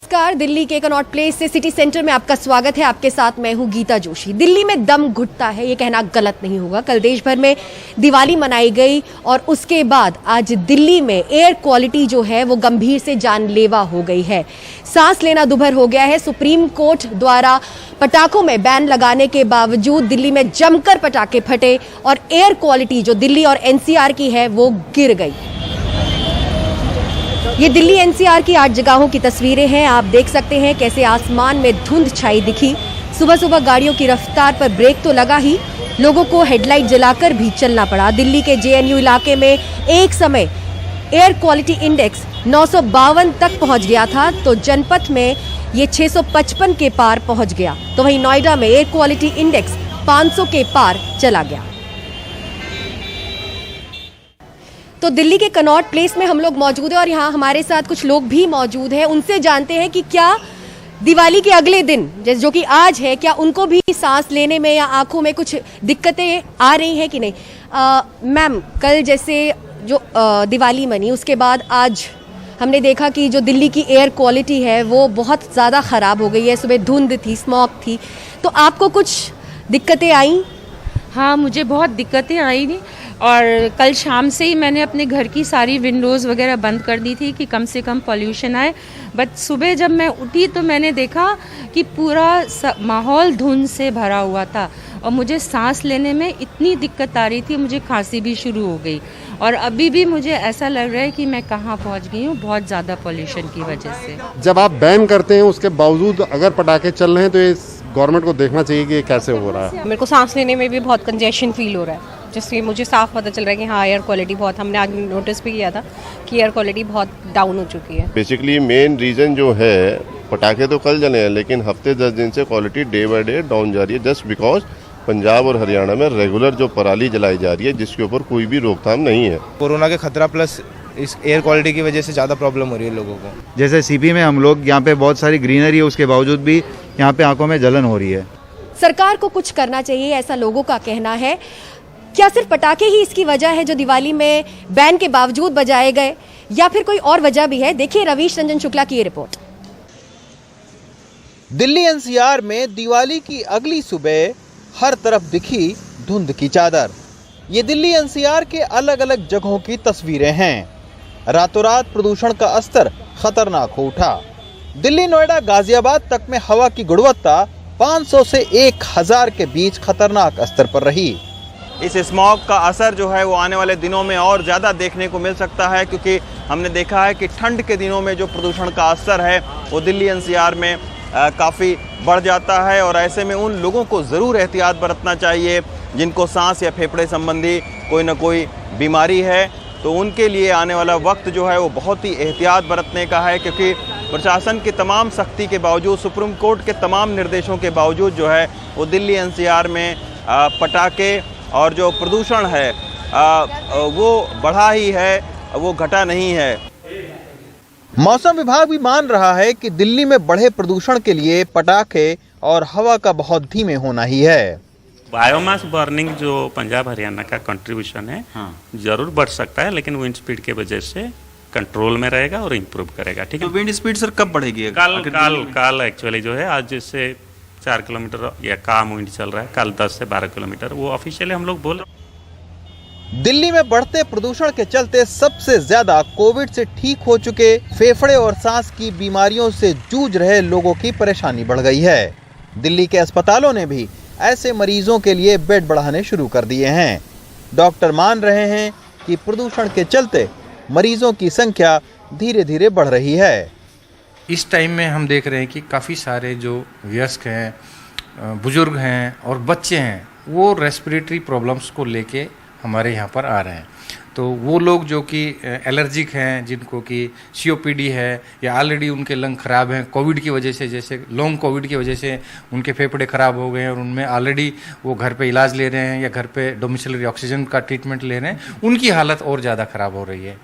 नमस्कार, दिल्ली के Connaught place से सिटी सेंटर में आपका स्वागत है। आपके साथ मैं हूं गीता जोशी। दिल्ली में दम घुटता है, ये कहना गलत नहीं होगा। कल देश भर में दिवाली मनाई गई और उसके बाद आज दिल्ली में एयर क्वालिटी जो है वो गंभीर से जानलेवा हो गई है। सांस लेना दुभर हो गया है। सुप्रीम कोर्ट द्वारा पटाखों में बैन लगाने के बावजूद दिल्ली में जमकर पटाखे फटे और एयर क्वालिटी जो दिल्ली और एनसीआर की है वो गिर गई। ये दिल्ली एनसीआर की 8 जगहों की तस्वीरें हैं। आप देख सकते हैं कैसे आसमान में धुंध छाई दिखी। सुबह सुबह गाड़ियों की रफ्तार पर ब्रेक तो लगा ही, लोगों को हेडलाइट जलाकर भी चलना पड़ा। दिल्ली के जेएनयू इलाके में एक समय एयर क्वालिटी इंडेक्स 952 तक पहुंच गया था, तो जनपथ में ये 655 के पार पहुंच गया। तो वहीं नोएडा में एयर क्वालिटी इंडेक्स 500 के पार चला गया। तो दिल्ली के कनॉट प्लेस में हम लोग मौजूद हैं और यहाँ हमारे साथ कुछ लोग भी मौजूद हैं। उनसे जानते हैं कि क्या दिवाली के अगले दिन जैसे जो कि आज है, क्या उनको भी सांस लेने में या आंखों में कुछ दिक्कतें आ रही हैं कि नहीं। मैम, कल जैसे जो दिवाली मनी उसके बाद आज हमने देखा कि जो दिल्ली की एयर क्वालिटी है वो बहुत ज़्यादा ख़राब हो गई है। सुबह धुंध थी, स्मॉग थी, तो आपको कुछ दिक्कतें आई? हाँ, मुझे बहुत दिक्कतें आई थी और कल शाम से ही मैंने अपने घर की सारी विंडोज़ वगैरह बंद कर दी थी कि कम से कम पॉल्यूशन आए। बट सुबह जब मैं उठी तो मैंने देखा कि पूरा माहौल धुंध से भरा हुआ था और मुझे सांस लेने में इतनी दिक्कत आ रही थी, मुझे खांसी भी शुरू हो गई और अभी भी मुझे ऐसा लग रहा है कि मैं कहाँ पहुँच गई हूँ, बहुत ज़्यादा पॉल्यूशन की वजह से। जब आप बैन करते हैं उसके बावजूद अगर पटाखे चल रहे हैं तो ये गवर्नमेंट को देखना चाहिए कि ये कैसे हो रहा है। मेरे को सांस लेने में भी बहुत कंजेशन फील हो रहा है, जिससे मुझे साफ पता चल रहा है कि हाँ, एयर क्वालिटी बहुत, हमने आज नोटिस भी किया था कि एयर क्वालिटी बहुत डाउन हो चुकी है। बेसिकली मेन रीज़न जो है, पटाखे तो कल जले हैं लेकिन हफ्ते 10 दिन से quality day by day down जा रही है, जस्ट बिकॉज पंजाब और हरियाणा में रेगुलर जो पराली जलाई जा रही है जिसके ऊपर कोई भी रोकथाम नहीं है। कोरोना के खतरा प्लस इस एयर क्वालिटी की वजह से ज़्यादा प्रॉब्लम हो रही है लोगों को। जैसे सीपी में हम लोग यहाँ पे बहुत सारी ग्रीनरी है, उसके बावजूद भी यहाँ पे आंखों में जलन हो रही है। सरकार को कुछ करना चाहिए, ऐसा लोगों का कहना है। क्या सिर्फ पटाखे ही इसकी वजह है जो दिवाली में बैन के बावजूद बजाए गए, या फिर कोई और वजह भी है? देखिए रवीश रंजन शुक्ला की ये रिपोर्ट। दिल्ली एनसीआर में दिवाली की अगली सुबह हर तरफ दिखी धुंध की चादर। ये दिल्ली एनसीआर के अलग अलग जगहों की तस्वीरें हैं। रातों रात प्रदूषण का स्तर खतरनाक हो उठा। दिल्ली, नोएडा, गाजियाबाद तक में हवा की गुणवत्ता 500 से 1000 के बीच खतरनाक स्तर पर रही। इस स्मॉग का असर जो है वो आने वाले दिनों में और ज़्यादा देखने को मिल सकता है, क्योंकि हमने देखा है कि ठंड के दिनों में जो प्रदूषण का असर है वो दिल्ली एनसीआर में काफ़ी बढ़ जाता है और ऐसे में उन लोगों को ज़रूर एहतियात बरतना चाहिए जिनको सांस या फेफड़े संबंधी कोई ना कोई बीमारी है। तो उनके लिए आने वाला वक्त जो है वो बहुत ही एहतियात बरतने का है, क्योंकि प्रशासन की तमाम सख्ती के बावजूद, सुप्रीम कोर्ट के तमाम निर्देशों के बावजूद जो है वो दिल्ली एनसीआर में पटाखे और जो प्रदूषण है वो बढ़ा ही है, वो घटा नहीं है। मौसम विभाग भी मान रहा है कि दिल्ली में बढ़े प्रदूषण के लिए पटाखे और हवा का बहुत धीमे होना ही है। बायोमास बर्निंग जो पंजाब हरियाणा का कंट्रीब्यूशन है, जरूर बढ़ सकता है, लेकिन विंड स्पीड के वजह से कंट्रोल में रहेगा और इम्प्रूव करेगा। ठीक है, तो विंड स्पीड सर कब बढ़ेगी? कल एक्चुअली जो है आज से 4 किलोमीटर या कम विंड चल रहा है, कल 10 से 12 किलोमीटर, वो ऑफिशियली हम लोग बोल रहे हैं। दिल्ली में बढ़ते प्रदूषण के चलते सबसे ज्यादा कोविड से ठीक हो चुके, फेफड़े और सांस की बीमारियों से जूझ रहे लोगों की परेशानी बढ़ गई है। दिल्ली के अस्पतालों ने भी ऐसे मरीजों के लिए बेड बढ़ाने शुरू कर दिए हैं। डॉक्टर मान रहे हैं कि प्रदूषण के चलते मरीजों की संख्या धीरे धीरे बढ़ रही है। इस टाइम में हम देख रहे हैं कि काफ़ी सारे जो वयस्क हैं, बुजुर्ग हैं और बच्चे हैं, वो रेस्पिरेटरी प्रॉब्लम्स को लेके हमारे यहाँ पर आ रहे हैं। तो वो लोग जो कि एलर्जिक हैं, जिनको कि सीओपीडी है या ऑलरेडी उनके लंग खराब हैं कोविड की वजह से, जैसे लॉन्ग कोविड की वजह से उनके फेफड़े खराब हो गए हैं और उनमें ऑलरेडी वो घर पे इलाज ले रहे हैं या घर पे डोमिसिलरी ऑक्सीजन का ट्रीटमेंट ले रहे हैं, उनकी हालत और ज़्यादा खराब हो रही है।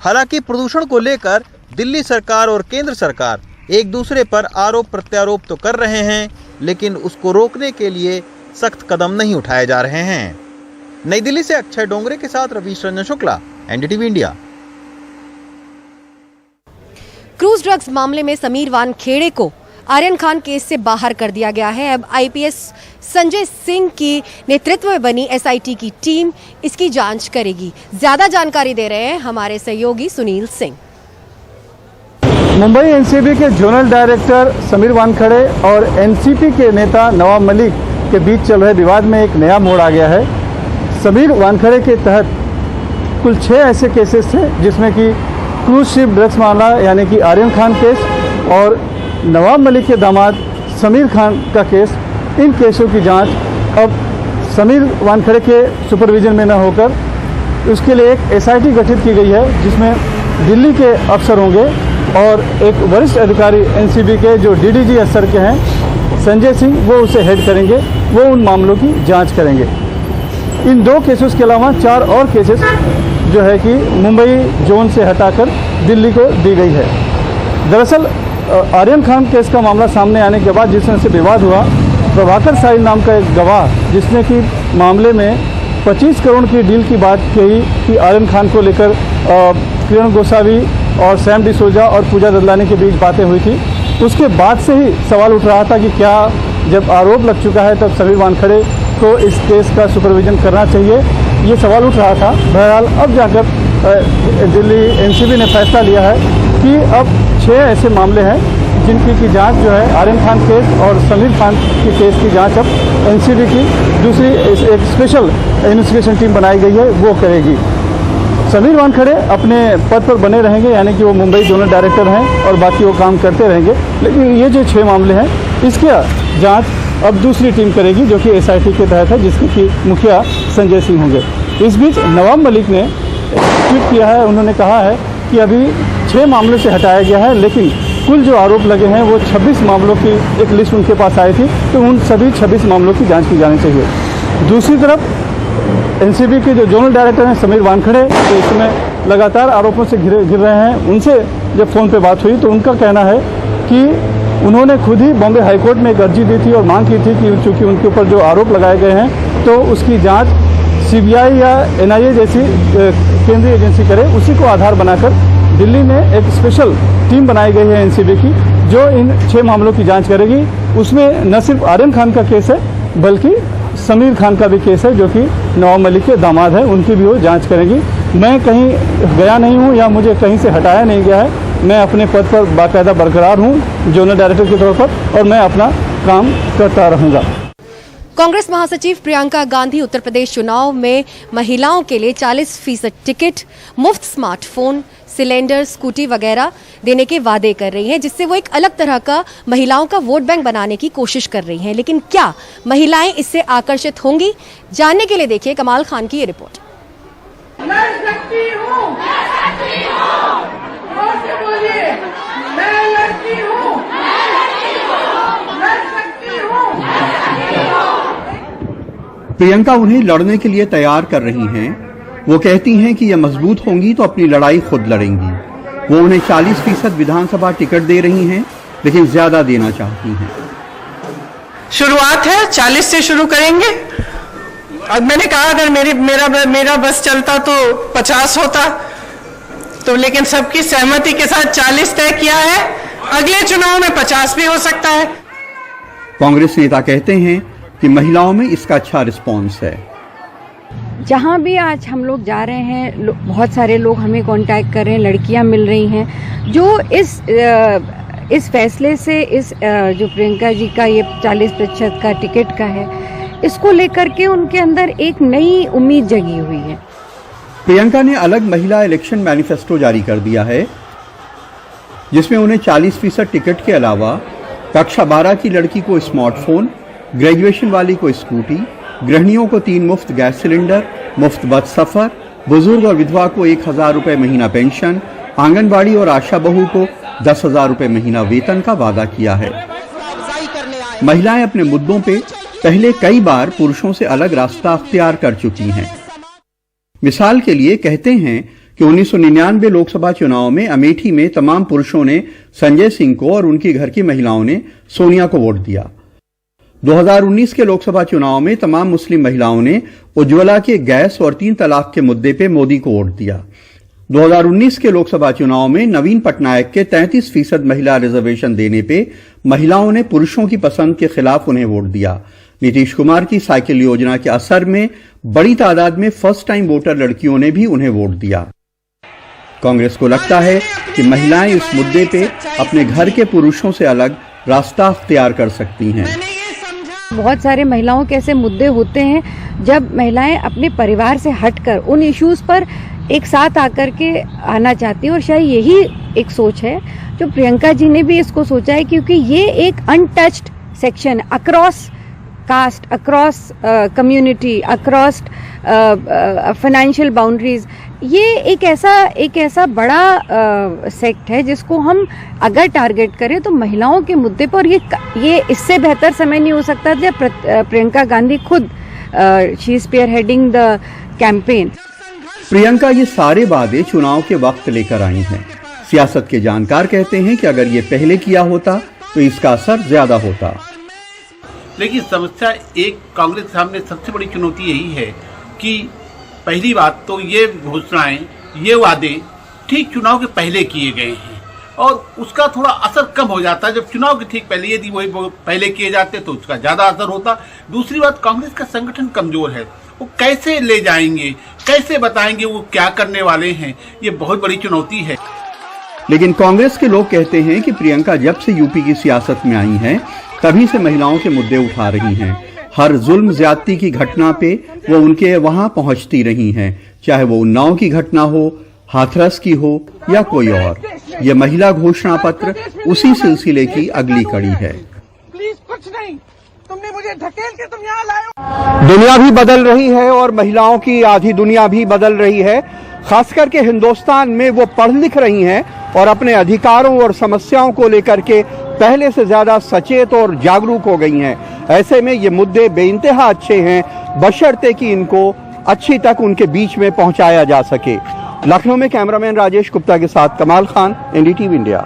हालांकि प्रदूषण को लेकर दिल्ली सरकार और केंद्र सरकार एक दूसरे पर आरोप प्रत्यारोप तो कर रहे हैं, लेकिन उसको रोकने के लिए सख्त कदम नहीं उठाए जा रहे हैं। नई दिल्ली से अक्षय डोंगरे के साथ Ravish Ranjan Shukla, NDTV India. Cruise drugs मामले में समीर वानखेड़े को आर्यन खान केस से बाहर कर दिया गया है। अब आईपीएस संजय सिंह की नेतृत्व में बनी एसआईटी की टीम इसकी जांच करेगी। ज्यादा जानकारी दे रहे हैं हमारे सहयोगी सुनील सिंह। मुंबई एनसीबी के जोनल डायरेक्टर समीर वानखेड़े और एनसीपी के नेता नवाब मलिक के बीच चल रहे विवाद में एक नया मोड़ आ गया है। समीर वानखेड़े के तहत कुल 6 ऐसे केसेस थे जिसमें कि क्रूज शिप ड्रग्स मामला यानी कि आर्यन खान केस और नवाब मलिक के दामाद समीर खान का केस। इन केसों की जांच अब समीर वानखेड़े के सुपरविजन में न होकर उसके लिए एक एसआईटी गठित की गई है जिसमें दिल्ली के अफसर होंगे और एक वरिष्ठ अधिकारी एनसीबी के जो डीडीजी स्तर के हैं संजय सिंह, वो उसे हेड करेंगे। वो उन मामलों की जांच करेंगे। इन 2 केसेस के अलावा 4 और केसेस जो है कि मुंबई जोन से हटाकर दिल्ली को दी गई है। दरअसल आर्यन खान केस का मामला सामने आने के बाद जिस तरह से विवाद हुआ, प्रभाकर साहिल नाम का एक गवाह जिसने कि मामले में 25 करोड़ की डील की बात कही कि आर्यन खान को लेकर किरण गोसावी और सैम डिसोजा और पूजा ददलानी के बीच बातें हुई थी। उसके बाद से ही सवाल उठ रहा था कि क्या जब आरोप लग चुका है तब समीर वानखेड़े को इस केस का सुपरविजन करना चाहिए, ये सवाल उठ रहा था। बहरहाल अब जाकर दिल्ली एनसीबी ने फैसला लिया है कि अब 6 ऐसे मामले हैं जिनकी की जांच जो है आर्यन खान केस और समीर खान के केस की जांच अब एनसीबी की दूसरी एक स्पेशल इन्वेस्टिगेशन टीम बनाई गई है, वो करेगी। समीर वानखेड़े अपने पद पर बने रहेंगे यानी कि वो मुंबई जोनल डायरेक्टर हैं और बाकी वो काम करते रहेंगे। लेकिन ये जो 6 मामले हैं इसका जांच अब दूसरी टीम करेगी जो कि एसआईटी के तहत है, जिसके कि मुखिया संजय सिंह होंगे। इस बीच नवाब मलिक ने ट्वीट किया है। उन्होंने कहा है कि अभी 6 मामलों से हटाया गया है, लेकिन कुल जो आरोप लगे हैं वो 26 मामलों की एक लिस्ट उनके पास आई थी, तो उन सभी 26 मामलों की जांच की जानी चाहिए। दूसरी तरफ एनसीबी के जो जोनल डायरेक्टर हैं समीर वानखेड़े, तो इसमें लगातार आरोपों से घिर रहे हैं। उनसे जब फ़ोन पे बात हुई तो उनका कहना है कि उन्होंने खुद ही बॉम्बे हाईकोर्ट में एक अर्जी दी थी और मांग की थी कि चूँकि उनके ऊपर जो आरोप लगाए गए हैं तो उसकी जांच सीबीआई या एनआईए जैसी केंद्रीय एजेंसी करे। उसी को आधार बनाकर दिल्ली में एक स्पेशल टीम बनाई गई है एनसीबी की जो इन 6 मामलों की जांच करेगी। उसमें न सिर्फ आर्यन खान का केस है बल्कि समीर खान का भी केस है जो कि नवाब मलिक के दामाद हैं, उनकी भी वो जांच करेगी। मैं कहीं गया नहीं हूँ या मुझे कहीं से हटाया नहीं गया है। मैं अपने पद पर बाकायदा बरकरार हूँ जोनल डायरेक्टर के तौर पर और मैं अपना काम करता रहूँगा। कांग्रेस महासचिव प्रियंका गांधी उत्तर प्रदेश चुनाव में महिलाओं के लिए 40% टिकट, मुफ्त स्मार्टफोन, सिलेंडर, स्कूटी वगैरह देने के वादे कर रही हैं, जिससे वो एक अलग तरह का महिलाओं का वोट बैंक बनाने की कोशिश कर रही हैं। लेकिन क्या महिलाएं इससे आकर्षित होंगी? जानने के लिए देखिए कमाल खान की ये रिपोर्ट। प्रियंका उन्हें लड़ने के लिए तैयार कर रही हैं। वो कहती हैं कि ये मजबूत होंगी तो अपनी लड़ाई खुद लड़ेंगी। वो उन्हें 40% विधानसभा टिकट दे रही हैं, लेकिन ज्यादा देना चाहती हैं। शुरुआत है, 40 से शुरू करेंगे। अब मैंने कहा अगर मेरा बस चलता तो 50 होता, तो लेकिन सबकी सहमति के साथ 40 तय किया है। अगले चुनाव में 50 भी हो सकता है। कांग्रेस नेता कहते हैं कि महिलाओं में इसका अच्छा रिस्पॉन्स है। जहाँ भी आज हम लोग जा रहे हैं, बहुत सारे लोग हमें कांटेक्ट कर रहे हैं, लड़कियां मिल रही हैं जो इस फैसले से जो प्रियंका जी का ये 40% का टिकट का है, इसको लेकर के उनके अंदर एक नई उम्मीद जगी हुई है। प्रियंका ने अलग महिला इलेक्शन मैनिफेस्टो जारी कर दिया है, जिसमें उन्हें 40% टिकट के अलावा कक्षा 12 की लड़की को स्मार्टफोन, ग्रेजुएशन वाली को स्कूटी, गृहिणियों को 3 मुफ्त गैस सिलेंडर, मुफ्त बस सफर, बुजुर्ग और विधवा को 1000 रुपए महीना पेंशन, आंगनबाड़ी और आशा बहू को 10,000 रुपए महीना वेतन का वादा किया है। महिलाएं अपने मुद्दों पे पहले कई बार पुरुषों से अलग रास्ता अख्तियार कर चुकी हैं। मिसाल के लिए कहते हैं कि 1999 लोकसभा चुनाव में अमेठी में तमाम पुरुषों ने संजय सिंह को और उनके घर की महिलाओं ने सोनिया को वोट दिया। 2019 के लोकसभा चुनाव में तमाम मुस्लिम महिलाओं ने उज्ज्वला के गैस और 3 तलाक के मुद्दे पे मोदी को वोट दिया। 2019 के लोकसभा चुनाव में नवीन पटनायक के 33% महिला रिजर्वेशन देने पे महिलाओं ने पुरुषों की पसंद के खिलाफ उन्हें वोट दिया। नीतीश कुमार की साइकिल योजना के असर में बड़ी तादाद में फर्स्ट टाइम वोटर लड़कियों ने भी उन्हें वोट दिया। कांग्रेस को लगता है कि महिलाएं इस मुद्दे पे अपने घर के पुरुषों से अलग रास्ता अख्तियार कर सकती हैं। बहुत सारे महिलाओं के ऐसे मुद्दे होते हैं जब महिलाएं अपने परिवार से हटकर उन इश्यूज पर एक साथ आकर के आना चाहती हैं, और शायद यही एक सोच है जो प्रियंका जी ने भी इसको सोचा है, क्योंकि ये एक untouched section across cast, across community, across financial boundaries, ये एक ऐसा बड़ा सेक्ट है जिसको हम अगर टारगेट करें तो महिलाओं के मुद्दे पर ये इससे बेहतर समय नहीं हो सकता जब प्रियंका गांधी खुद she is spearheading the campaign. Priyanka ये सारे वादे चुनाव के वक्त लेकर आई हैं। सियासत के जानकार कहते हैं कि अगर ये पहले किया होता तो इसका असर ज्यादा होता। लेकिन समस्या एक कांग्रेस के सामने सबसे बड़ी चुनौती यही है कि पहली बात तो ये घोषणाएं, ये वादे ठीक चुनाव के पहले किए गए हैं और उसका थोड़ा असर कम हो जाता है। जब चुनाव के ठीक पहले यदि वही पहले किए जाते तो उसका ज्यादा असर होता। दूसरी बात, कांग्रेस का संगठन कमजोर है, वो कैसे ले जाएंगे, कैसे बताएंगे वो क्या करने वाले हैं, ये बहुत बड़ी चुनौती है। लेकिन कांग्रेस के लोग कहते हैं कि प्रियंका जब से यूपी की सियासत में आई हैं तभी से महिलाओं के मुद्दे उठा रही हैं। हर जुल्म ज्यादती की घटना पे वो उनके वहां पहुंचती रही हैं, चाहे वो उन्नाव की घटना हो, हाथरस की हो या कोई और। ये महिला घोषणा पत्र उसी सिलसिले की अगली कड़ी है। प्लीज कुछ नहीं, तुमने मुझे ढकेल के तुम यहाँ लाए। दुनिया भी बदल रही है और महिलाओं की आधी दुनिया भी बदल रही है। खास करके हिंदुस्तान में वो पढ़ लिख रही हैं और अपने अधिकारों और समस्याओं को लेकर के पहले से ज्यादा सचेत और जागरूक हो गई हैं। ऐसे में ये मुद्दे बेइंतहा अच्छे हैं, बशर्ते कि इनको अच्छी तक उनके बीच में पहुंचाया जा सके। लखनऊ में कैमरामैन राजेश गुप्ता के साथ कमाल खान, एनडीटीवी इंडिया।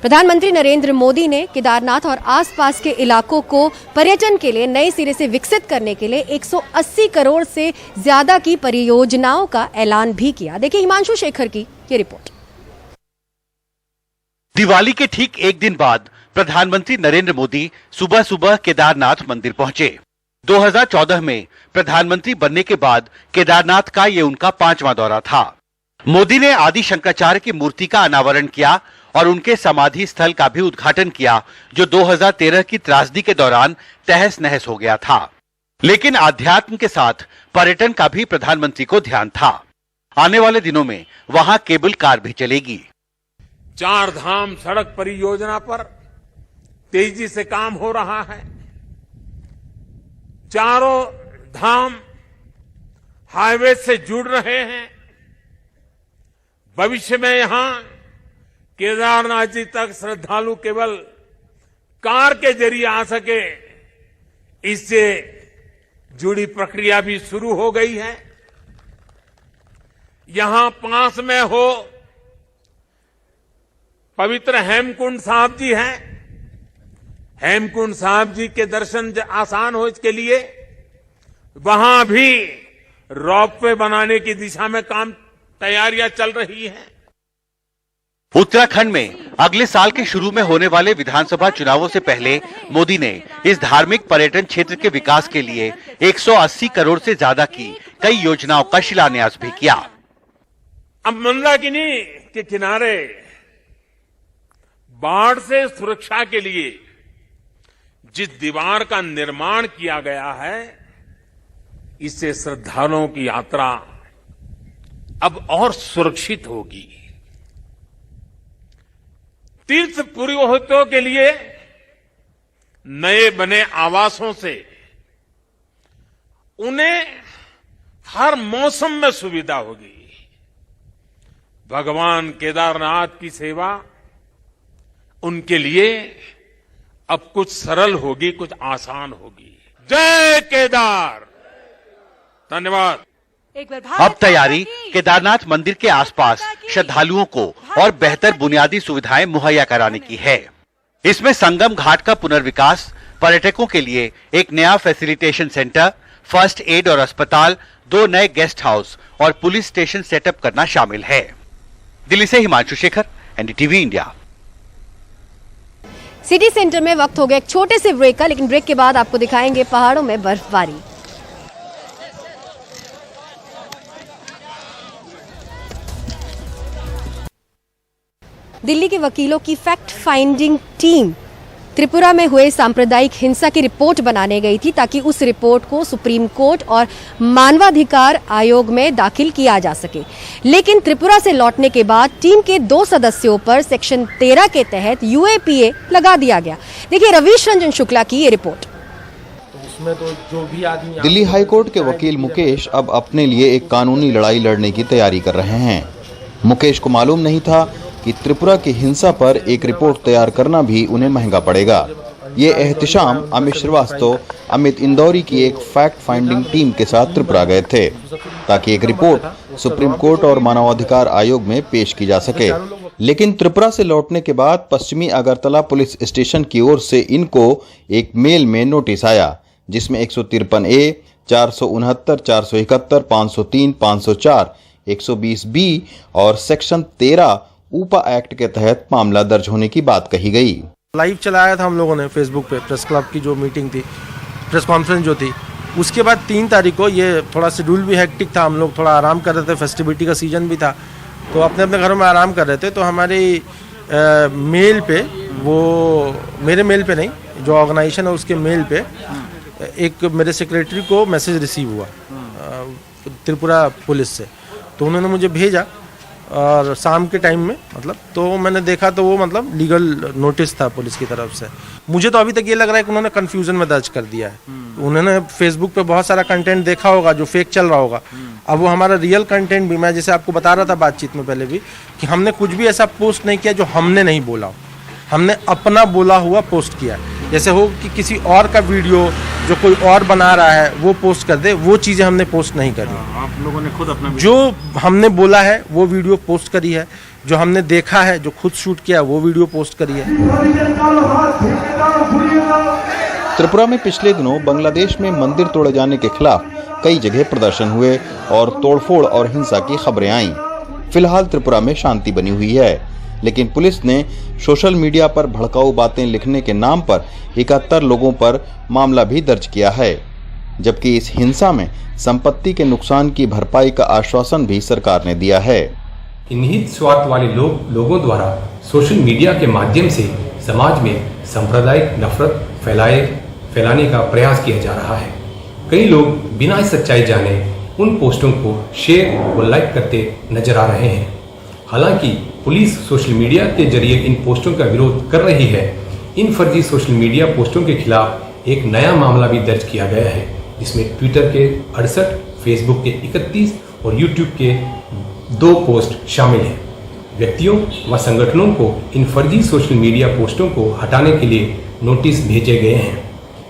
प्रधानमंत्री नरेंद्र मोदी ने केदारनाथ और आसपास के इलाकों को पर्यटन के लिए नए सिरे से विकसित करने के लिए 180 करोड़ से ज्यादा की परियोजनाओं का ऐलान भी किया। देखिए हिमांशु शेखर की ये रिपोर्ट। दिवाली के ठीक एक दिन बाद प्रधानमंत्री नरेंद्र मोदी सुबह सुबह केदारनाथ मंदिर पहुंचे। 2014 में प्रधानमंत्री बनने के बाद केदारनाथ का ये उनका 5वां दौरा था। मोदी ने आदि शंकराचार्य की मूर्ति का अनावरण किया और उनके समाधि स्थल का भी उद्घाटन किया, जो 2013 की त्रासदी के दौरान तहस नहस हो गया था। लेकिन आध्यात्म के साथ पर्यटन का भी प्रधानमंत्री को ध्यान था। आने वाले दिनों में वहां केबल कार भी चलेगी। 4 धाम सड़क परियोजना पर तेजी से काम हो रहा है। चारों धाम हाईवे से जुड़ रहे हैं। भविष्य में यहां केदारनाथ जी तक श्रद्धालु केवल कार के जरिए आ सके, इससे जुड़ी प्रक्रिया भी शुरू हो गई है। यहां पास में हो पवित्र हेमकुंड साहब जी हैं। हेमकुंड साहब जी के दर्शन आसान हो, इसके लिए वहां भी रोपवे बनाने की दिशा में तैयारियां चल रही हैं। उत्तराखंड में अगले साल के शुरू में होने वाले विधानसभा चुनावों से पहले मोदी ने इस धार्मिक पर्यटन क्षेत्र के विकास के लिए 180 करोड़ से ज्यादा की कई योजनाओं का शिलान्यास भी किया। अब मंदाकिनी के किनारे बाढ़ से सुरक्षा के लिए जिस दीवार का निर्माण किया गया है, इससे श्रद्धालुओं की यात्रा अब और सुरक्षित होगी। तीर्थ पुरोहितों के लिए नए बने आवासों से उन्हें हर मौसम में सुविधा होगी। भगवान केदारनाथ की सेवा उनके लिए अब कुछ सरल होगी, कुछ आसान होगी। जय केदार। धन्यवाद। अब तैयारी केदारनाथ मंदिर के आसपास श्रद्धालुओं को और बेहतर बुनियादी सुविधाएं मुहैया कराने की है। इसमें संगम घाट का पुनर्विकास, पर्यटकों के लिए एक नया फैसिलिटेशन सेंटर, फर्स्ट एड और अस्पताल, 2 नए गेस्ट हाउस और पुलिस स्टेशन सेटअप करना शामिल है। दिल्ली से Himanshu Shekhar, NDTV India. City centre में वक्त हो गया एक छोटे से ब्रेक का, लेकिन ब्रेक के बाद आपको दिखाएंगे पहाड़ों में बर्फबारी। दिल्ली के वकीलों की फैक्ट फाइंडिंग टीम त्रिपुरा में हुए सांप्रदायिक हिंसा की रिपोर्ट बनाने गई थी ताकि उस रिपोर्ट को सुप्रीम कोर्ट और मानवाधिकार आयोग में दाखिल किया जा सके। लेकिन त्रिपुरा से लौटने के बाद टीम के 2 सदस्यों पर सेक्शन 13 के तहत यूएपीए लगा दिया गया। देखिए रवीश रंजन शुक्ला की ये रिपोर्ट। दिल्ली हाईकोर्ट के वकील मुकेश अब अपने लिए एक कानूनी लड़ाई लड़ने की तैयारी कर रहे हैं। मुकेश को मालूम नहीं था कि त्रिपुरा की हिंसा पर एक रिपोर्ट तैयार करना भी उन्हें महंगा पड़ेगा। ये एहतिशाम अमित श्रीवास्तव, अमित इंदौरी की एक फैक्ट फाइंडिंग टीम के साथ त्रिपुरा गए थे ताकि एक रिपोर्ट सुप्रीम कोर्ट और मानवाधिकार आयोग में पेश की जा सके। लेकिन त्रिपुरा से लौटने के बाद पश्चिमी अगरतला पुलिस स्टेशन की ओर से इनको एक मेल में नोटिस आया जिसमें 153A, 469, 471, 503, 504, 120B और सेक्शन 13 ऊपा एक्ट के तहत मामला दर्ज होने की बात कही गई। लाइव चलाया था हम लोगों ने फेसबुक पे, प्रेस क्लब की जो मीटिंग थी, प्रेस कॉन्फ्रेंस जो थी, उसके बाद 3 तारीख को ये थोड़ा शेड्यूल भी हेक्टिक था, हम लोग थोड़ा आराम कर रहे थे, फेस्टिविटी का सीजन भी था, तो अपने अपने घरों में आराम कर रहे थे। तो हमारी मेल पे, वो मेरे मेल पे नहीं, जो ऑर्गेनाइजेशन है उसके मेल पे एक मेरे सेक्रेटरी को मैसेज रिसीव हुआ त्रिपुरा पुलिस से, तो उन्होंने मुझे भेजा और शाम के टाइम में मतलब, तो मैंने देखा तो वो मतलब लीगल नोटिस था पुलिस की तरफ से। मुझे तो अभी तक ये लग रहा है कि उन्होंने कंफ्यूजन में दर्ज कर दिया है। उन्होंने फेसबुक पे बहुत सारा कंटेंट देखा होगा जो फेक चल रहा होगा। अब वो हमारा रियल कंटेंट भी, मैं जैसे आपको बता रहा था बातचीत में पहले भी, कि हमने कुछ भी ऐसा पोस्ट नहीं किया जो हमने नहीं बोला हो, हमने अपना बोला हुआ पोस्ट किया। जैसे हो कि किसी और का वीडियो जो कोई और बना रहा है वो पोस्ट कर दे, वो चीज़ें हमने पोस्ट नहीं करी। आप लोगों ने खुद अपना जो हमने बोला है वो वीडियो पोस्ट करी है, जो हमने देखा है, जो खुद शूट किया वो वीडियो पोस्ट करी है। त्रिपुरा में पिछले दिनों बांग्लादेश में मंदिर तोड़े जाने के खिलाफ कई जगह प्रदर्शन हुए और तोड़फोड़ और हिंसा की खबरें आईं। फिलहाल त्रिपुरा में शांति बनी हुई है, लेकिन पुलिस ने सोशल मीडिया पर भड़काऊ बातें लिखने के नाम पर 71 लोगों पर मामला भी दर्ज किया है, जबकि इस हिंसा में संपत्ति के नुकसान की भरपाई का आश्वासन भी सरकार ने दिया है। निहित स्वार्थ वाले लोगों द्वारा सोशल मीडिया के माध्यम से समाज में सांप्रदायिक नफरत फैलाने का प्रयास किया जा रहा है। कई लोग बिना सच्चाई जाने उन पोस्टों को शेयर व लाइक करते नजर आ रहे हैं। हालांकि पुलिस सोशल मीडिया के जरिए इन पोस्टों का विरोध कर रही है। इन फर्जी सोशल मीडिया पोस्टों के खिलाफ एक नया मामला भी दर्ज किया गया है, जिसमें ट्विटर के 68, फेसबुक के 31 और यूट्यूब के 2 पोस्ट शामिल हैं। व्यक्तियों व संगठनों को इन फर्जी सोशल मीडिया पोस्टों को हटाने के लिए नोटिस भेजे गए हैं।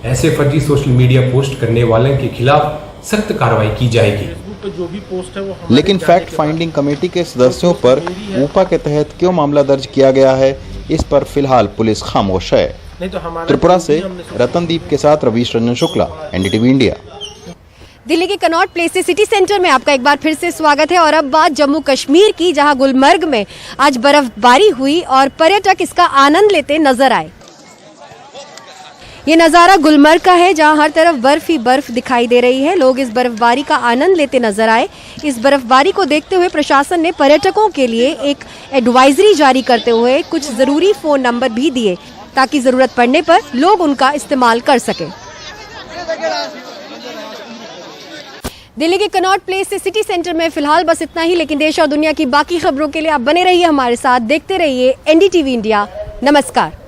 ऐसे फर्जी सोशल मीडिया पोस्ट करने वालों के खिलाफ सख्त कार्रवाई की जाएगी। जो भी पोस्ट है वो लेकिन फैक्ट फाइंडिंग कमेटी के सदस्यों पर ऊपा के तहत क्यों मामला दर्ज किया गया है, इस पर फिलहाल पुलिस खामोश है। त्रिपुरा से रतनदीप के साथ रवीश रंजन शुक्ला, एनडीटीवी इंडिया। दिल्ली के कनॉट प्लेस से सिटी सेंटर में आपका एक बार फिर से स्वागत है। और अब बात जम्मू कश्मीर की, जहां गुलमर्ग में आज बर्फबारी हुई और पर्यटक इसका आनंद लेते नजर आए। ये नज़ारा गुलमर्ग का है, जहां हर तरफ बर्फ ही बर्फ दिखाई दे रही है। लोग इस बर्फबारी का आनंद लेते नजर आए। इस बर्फबारी को देखते हुए प्रशासन ने पर्यटकों के लिए एक एडवाइजरी जारी करते हुए कुछ जरूरी फोन नंबर भी दिए ताकि जरूरत पड़ने पर लोग उनका इस्तेमाल कर सकें। दिल्ली के कनॉट प्लेस से सिटी सेंटर में फिलहाल बस इतना ही, लेकिन देश और दुनिया की बाकी खबरों के लिए आप बने रहिए हमारे साथ, देखते रहिए एनडीटीवी इंडिया। नमस्कार।